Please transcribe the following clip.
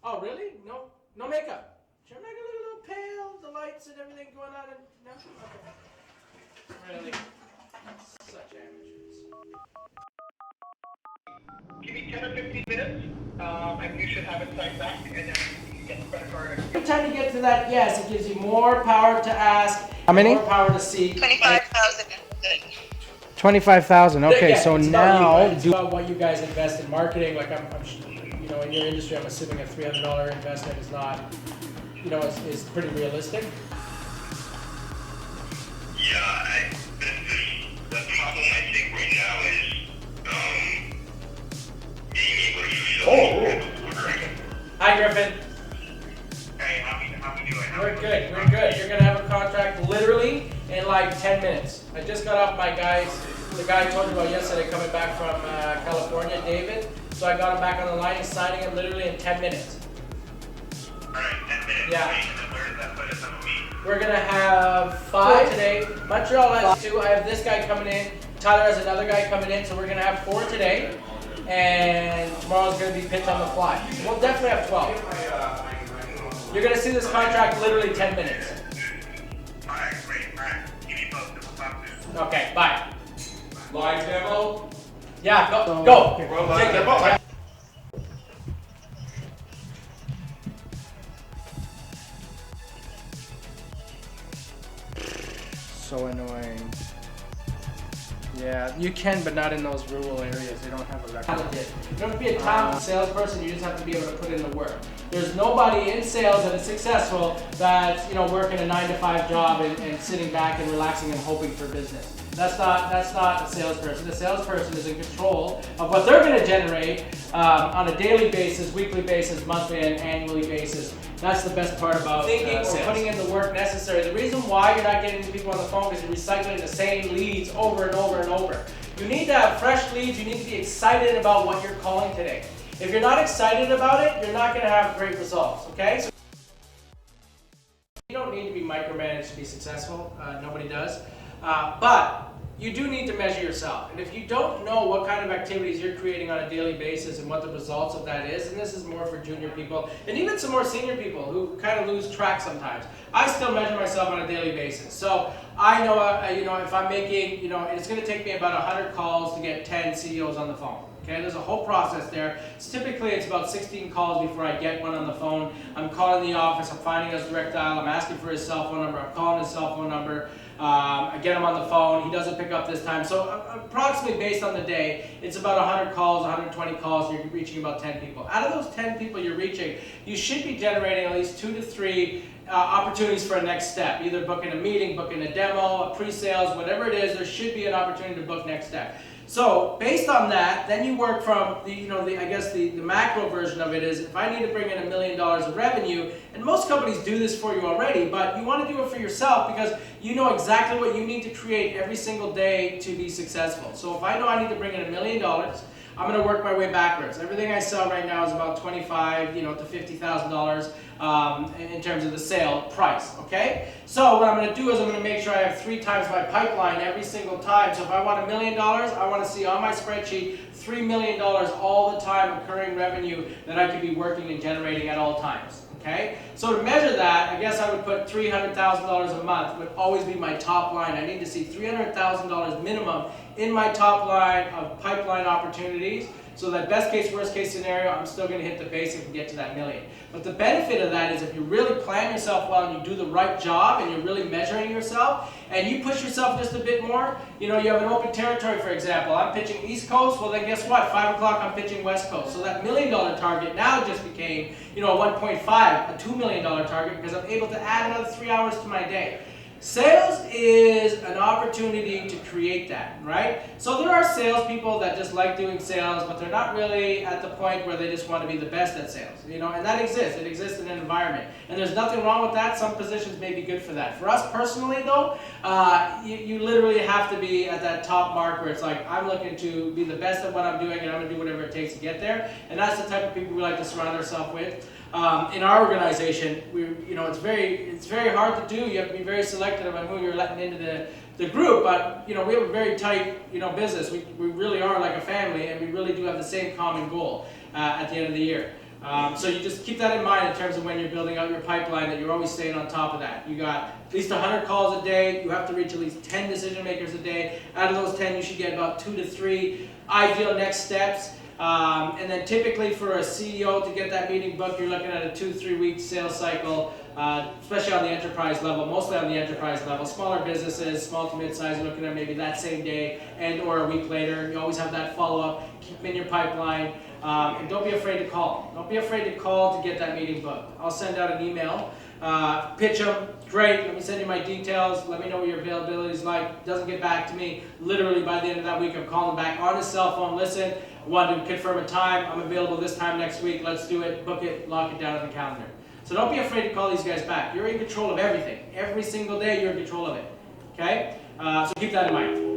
Oh, really? No, no makeup. Should I make it look a little pale? The lights and everything going on, and no. Okay. Really? Such amateurs. Give me 10 or 15 minutes, and you should have it signed back, and then you can get the credit card. Every time you get to that yes, it gives you more power to ask. How many? More power to seek. 25,000. 25,000. Okay, Yeah, so it's now about you. It's about what you guys invest in marketing. Like you know, in your industry, I'm assuming a $300 investment is not, you know, is pretty realistic. Yeah, the problem I think right now is being able to fulfill this type of ordering. Hi, Griffin. Hey, how we doing? We're good. We're good. You're gonna have a contract literally in like 10 minutes. I just got off my guys. The guy I told you about yesterday coming back from California, David. So I got him back on the line. He's signing it literally in 10 minutes. Alright, 10 minutes. Yeah. Wait, and then where does that put us on the week? We're gonna have 5 today. Montreal has 2. I have this guy coming in. Tyler has another guy coming in. So we're gonna have 4 today. And tomorrow's gonna be pitched on the fly. So we'll definitely have 12. You're gonna see this contract literally 10 minutes. Alright, great. Alright, keep me posted. We'll talk soon. Okay, bye. Live demo. Yeah, go. Take it. demo. so annoying. Yeah, you can, but not in those rural areas. They don't have a record. You don't have to be a talented salesperson, you just have to be able to put in the work. There's nobody in sales that is successful that's, you know, working a 9-to-5 job and sitting back and relaxing and hoping for business. That's not a salesperson. The salesperson is in control of what they're going to generate on a daily basis, weekly basis, monthly and annually basis. That's the best part about thinking or putting in the work necessary. The reason why you're not getting people on the phone is you're recycling the same leads over and over and over. You need to have fresh leads. You need to be excited about what you're calling today. If you're not excited about it, you're not going to have great results, okay? So you don't need to be micromanaged to be successful. Nobody does. But you do need to measure yourself. And if you don't know what kind of activities you're creating on a daily basis and what the results of that is, and this is more for junior people and even some more senior people who kind of lose track sometimes. I still measure myself on a daily basis. So I know, you know, if I'm making, you know, it's going to take me about 100 calls to get 10 CEOs on the phone. Okay, there's a whole process there. So typically it's about 16 calls before I get one on the phone. I'm calling the office, I'm finding his direct dial, I'm asking for his cell phone number, I'm calling his cell phone number. I get him on the phone, he doesn't pick up this time. So approximately based on the day, it's about 100 calls, 120 calls, you're reaching about 10 people. Out of those 10 people you're reaching, you should be generating at least 2 to 3 opportunities for a next step. Either booking a meeting, booking a demo, a pre-sales, whatever it is, there should be an opportunity to book next step. So based on that, then you work from the, you know, I guess the macro version of it is if I need to bring in $1 million of revenue, and most companies do this for you already, but you want to do it for yourself because you know exactly what you need to create every single day to be successful. So if I know I need to bring in $1 million, I'm going to work my way backwards. Everything I sell right now is about $25,000, you know, to $50,000 in terms of the sale price. Okay. So what I'm going to do is I'm going to make sure I have 3 times my pipeline every single time. So if I want $1 million, I want to see on my spreadsheet $3 million all the time recurring revenue that I could be working and generating at all times. Okay, so to measure that, I guess I would put $300,000 a month would always be my top line. I need to see $300,000 minimum in my top line of pipeline opportunities. So that best case, worst case scenario, I'm still going to hit the basic and get to that million. But the benefit of that is if you really plan yourself well and you do the right job and you're really measuring yourself and you push yourself just a bit more, you know, you have an open territory, for example. I'm pitching East Coast, well then guess what? 5 o'clock I'm pitching West Coast. So that $1 million target now just became, you know, a 1.5, a $2 million target because I'm able to add another 3 hours to my day. Sales is an opportunity to create that, right? So there are salespeople that just like doing sales, but they're not really at the point where they just want to be the best at sales, you know, and that exists. It exists in an environment, and there's nothing wrong with that. Some positions may be good for that. For us personally, though, you literally have to be at that top mark where it's like, I'm looking to be the best at what I'm doing, and I'm going to do whatever it takes to get there, and that's the type of people we like to surround ourselves with. In our organization, you know, it's very hard to do. You have to be very selective on who you're letting into the group. But you know, we have a very tight, you know, business. We really are like a family, and we really do have the same common goal at the end of the year. So you just keep that in mind in terms of when you're building out your pipeline, that you're always staying on top of that. You got at least 100 calls a day. You have to reach at least 10 decision makers a day. Out of those 10, you should get about 2 to 3 ideal next steps. And then typically for a CEO to get that meeting booked, you're looking at a 2-3 week sales cycle, especially on the enterprise level, mostly on the enterprise level. Smaller businesses, small to mid-size, you're looking at maybe that same day and or a week later. You always have that follow-up, keep in your pipeline, and don't be afraid to call. Don't be afraid to call to get that meeting booked. I'll send out an email, pitch them, great, let me send you my details, let me know what your availability is like. Doesn't get back to me, literally by the end of that week I'm calling back on his cell phone, listen, I want to confirm a time, I'm available this time next week, let's do it, book it, lock it down on the calendar. So don't be afraid to call these guys back. You're in control of everything. Every single day you're in control of it. Okay? So keep that in mind.